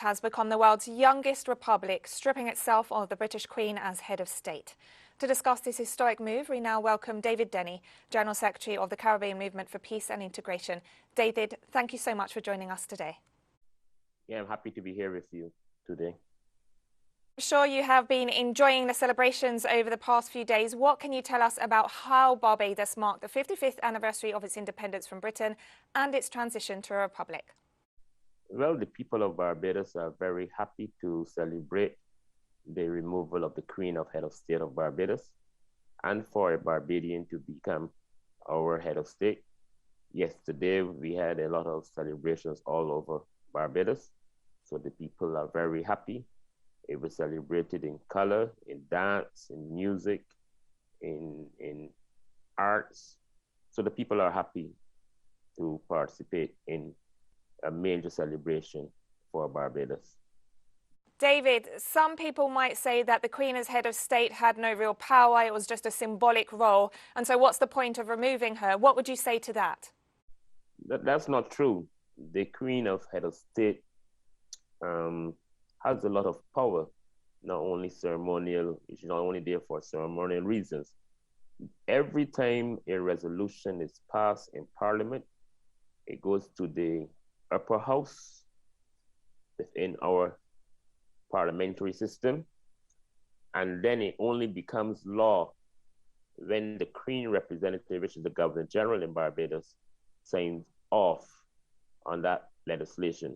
has become the world's youngest republic, stripping itself of the British Queen as head of state. To discuss this historic move, we now welcome David Denny, General Secretary of the Caribbean Movement for Peace and Integration. David, thank you so much for joining us today. Yeah, I'm happy to be here with you today. I'm sure you have been enjoying the celebrations over the past few days. What can you tell us about how Barbados marked the 55th anniversary of its independence from Britain and its transition to a republic? Well, the people of Barbados are very happy to celebrate the removal of the Queen of Head of State of Barbados and for a Barbadian to become our head of state. Yesterday, we had a lot of celebrations all over Barbados, so the people are very happy. It was celebrated in color, in dance, in music, in arts. So the people are happy to participate in a major celebration for Barbados. David, some people might say that the Queen as head of state had no real power. It was just a symbolic role. And so what's the point of removing her? What would you say to that? That's not true. The Queen of head of state has a lot of power, not only ceremonial. She's not only there for ceremonial reasons. Every time a resolution is passed in Parliament, it goes to the upper house within our parliamentary system, and then it only becomes law when the Queen representative, which is the Governor General in Barbados, signs off on that legislation.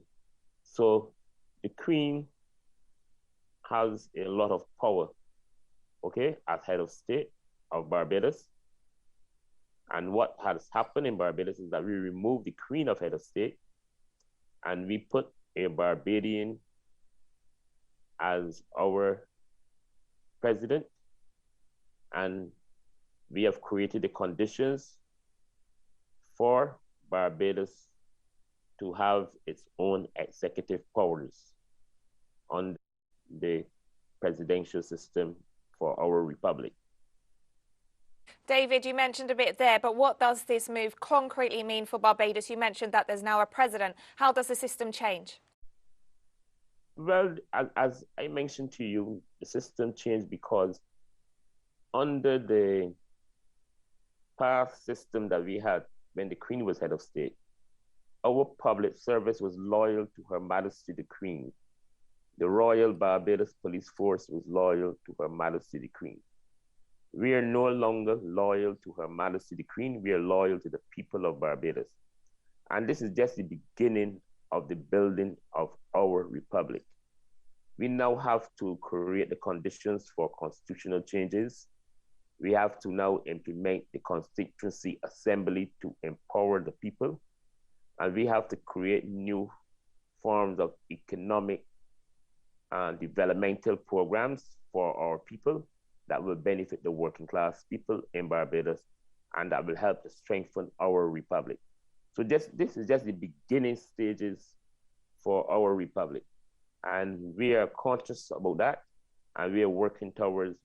So the Queen has a lot of power, okay, as head of state of Barbados. And what has happened in Barbados is that we removed the Queen of head of state and we put a Barbadian as our president, and we have created the conditions for Barbados to have its own executive powers on the presidential system for our republic. David, you mentioned a bit there, but what does this move concretely mean for Barbados? You mentioned that there's now a president. How does the system change? Well, as I mentioned to you, the system changed because under the past system that we had when the Queen was head of state, our public service was loyal to Her Majesty the Queen. The Royal Barbados Police Force was loyal to Her Majesty the Queen. We are no longer loyal to Her Majesty the Queen. We are loyal to the people of Barbados. And this is just the beginning of the building of our republic. We now have to create the conditions for constitutional changes. We have to now implement the Constituency Assembly to empower the people. And we have to create new forms of economic and developmental programs for our people that will benefit the working class people in Barbados and that will help to strengthen our republic. So this is just the beginning stages for our republic. And we are conscious about that, and we are working towards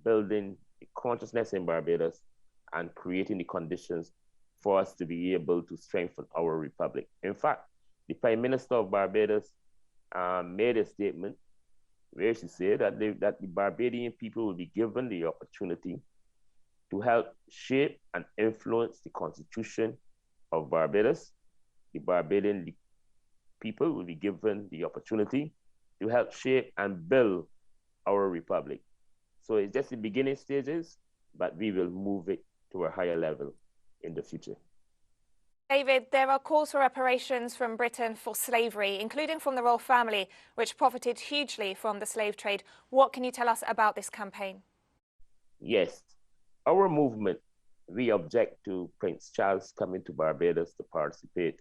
building the consciousness in Barbados and creating the conditions for us to be able to strengthen our republic. In fact, the Prime Minister of Barbados made a statement where she said that the Barbadian people will be given the opportunity to help shape and influence the Constitution of Barbados. The Barbadian people will be given the opportunity to help shape and build our republic. So it's just the beginning stages, but we will move it to a higher level in the future. David, there are calls for reparations from Britain for slavery, including from the royal family, which profited hugely from the slave trade. What can you tell us about this campaign? Yes, our movement, we object to Prince Charles coming to Barbados to participate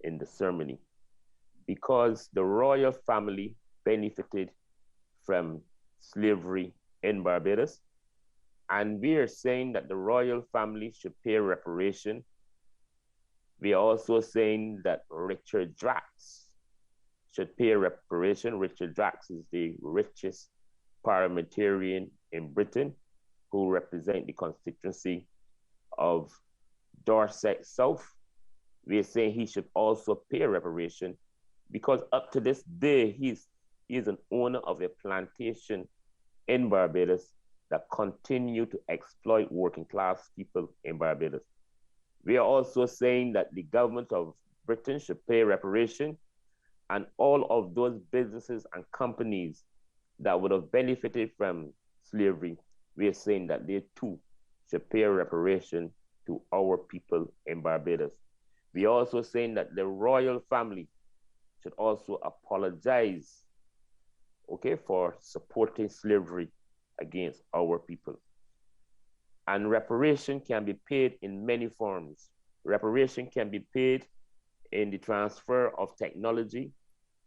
in the ceremony because the royal family benefited from slavery in Barbados. And we are saying that the royal family should pay reparation. We are also saying that Richard Drax should pay reparation. Richard Drax is the richest parliamentarian in Britain who represent the constituency of Dorset South. We are saying he should also pay reparation because up to this day, he is an owner of a plantation in Barbados that continue to exploit working class people in Barbados. We are also saying that the government of Britain should pay reparation, and all of those businesses and companies that would have benefited from slavery, we are saying that they too should pay reparation to our people in Barbados. We are also saying that the royal family should also apologize, okay, for supporting slavery against our people. And reparation can be paid in many forms. Reparation can be paid in the transfer of technology,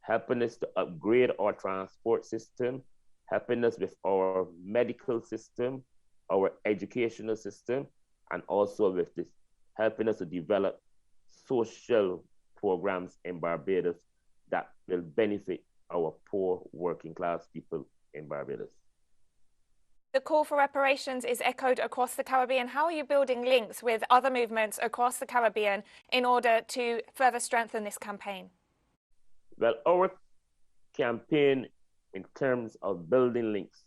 helping us to upgrade our transport system, helping us with our medical system, our educational system, and also with this, helping us to develop social programs in Barbados that will benefit our poor working class people in Barbados. The call for reparations is echoed across the Caribbean. How are you building links with other movements across the Caribbean in order to further strengthen this campaign? Well, our campaign in terms of building links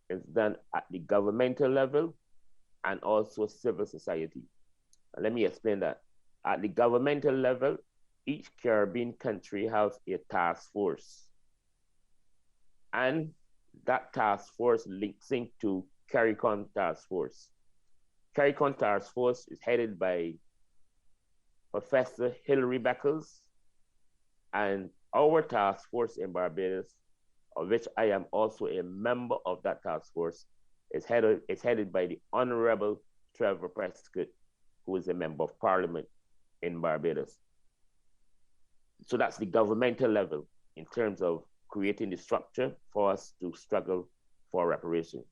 is done at the governmental level and also civil society. Let me explain that. At the governmental level, each Caribbean country has a task force. And that task force links into CARICOM task force. CARICOM task force is headed by Professor Hilary Beckles, and our task force in Barbados, of which I am also a member of that task force, is headed by the Honorable Trevor Prescott, who is a member of Parliament in Barbados. So that's the governmental level in terms of creating the structure for us to struggle for reparation.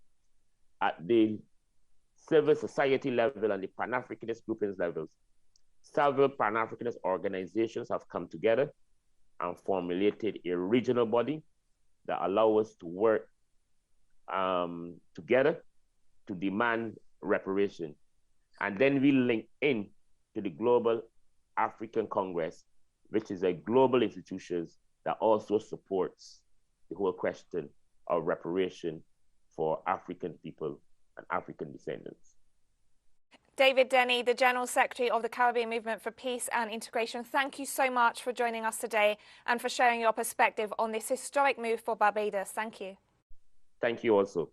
At the civil society level and the Pan-Africanist groupings levels, several Pan-Africanist organizations have come together and formulated a regional body that allow us to work together to demand reparation. And then we link in to the Global African Congress, which is a global institution that also supports the whole question of reparation for African people and African descendants. David Denny, the General Secretary of the Caribbean Movement for Peace and Integration, thank you so much for joining us today and for sharing your perspective on this historic move for Barbados. Thank you. Thank you also.